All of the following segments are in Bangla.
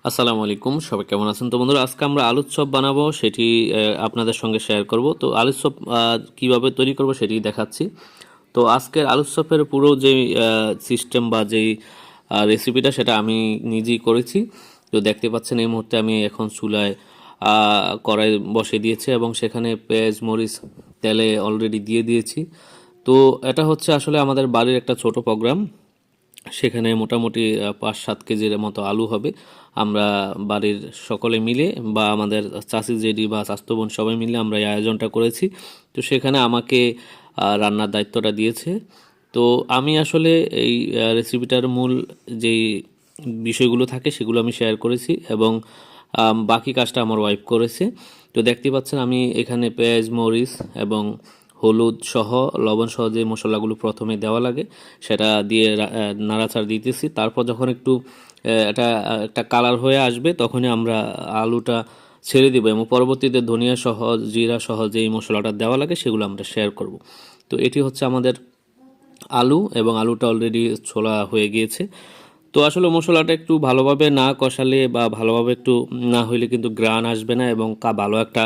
আসসালামু আলাইকুম, সবাই কেমন আছেন? তো বন্ধুরা, আজকে আমরা আলুর চপ বানাবো, সেটি আপনাদের সঙ্গে শেয়ার করব। তো আলুর চপ কীভাবে তৈরি করব সেটি দেখাচ্ছি। তো আজকের আলুর চপের পুরো যেই সিস্টেম বা যেই রেসিপিটা, সেটা আমি নিজেই করেছি। তো দেখতে পাচ্ছেন এই মুহূর্তে আমি এখন চুলায় কড়াই বসিয়ে দিয়েছি এবং সেখানে পেঁয়াজ মরিচ তেলে অলরেডি দিয়ে দিয়েছি। তো এটা হচ্ছে আসলে আমাদের বাড়ির একটা ছোট প্রোগ্রাম। সেখানে মোটামুটি ৫-৭ কেজির মতো আলু হবে। আমরা বাড়ির সকলে মিলে বা আমাদের চাচি জেঠি বা চাচাতো বোন সবাই মিলে আমরা এই আয়োজনটা করেছি। তো সেখানে আমাকে রান্নার দায়িত্বটা দিয়েছে। তো আমি আসলে এই রেসিপিটার মূল যেই বিষয়গুলো থাকে সেগুলো আমি শেয়ার করেছি এবং বাকি কাজটা আমার ওয়াইফ করেছে। তো দেখতে পাচ্ছেন আমি এখানে পেঁয়াজ মরিচ এবং হলুদ সহ লবণ সহ যে মশলাগুলো প্রথমে দেওয়া লাগে সেটা দিয়ে নাড়াচাড়া দিতেছি। তারপর যখন একটু এটা একটা কালার হয়ে আসবে তখনই আমরা আলুটা ছেড়ে দিব এবং পরবর্তীতে ধনিয়া সহ জিরা সহ যেই মশলাটা দেওয়া লাগে সেগুলো আমরা শেয়ার করব। তো এটি হচ্ছে আমাদের আলু এবং আলুটা অলরেডি ছোলা হয়ে গিয়েছে। তো আসলে মশলাটা একটু ভালোভাবে না কষালে বা ভালোভাবে একটু না হইলে কিন্তু গ্রান আসবে না এবং ভালো একটা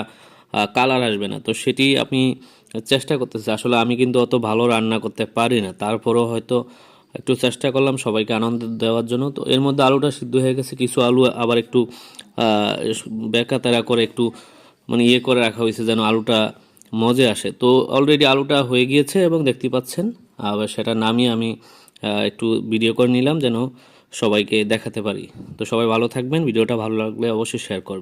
কালার আসবে না। তো সেটি আমি চেষ্টা করতেছি। আসলে আমি কিন্তু অত ভালো রান্না করতে পারি না, তারপরেও হয়তো একটু চেষ্টা করলাম সবাইকে আনন্দ দেওয়ার জন্য। তো এর মধ্যে আলুটা সিদ্ধ হয়ে গেছে, কিছু আলু আবার একটু বেঁকা করে একটু মানে করে রাখা হয়েছে যেন আলুটা মজে আসে। তো অলরেডি আলুটা হয়ে গিয়েছে এবং দেখতে পাচ্ছেন। আবার সেটা নামিয়ে আমি একটু ভিডিও করে নিলাম যেন সবাইকে দেখাতে পারি। তো সবাই ভালো থাকবেন, ভিডিওটা ভালো লাগলে অবশ্যই শেয়ার করবেন।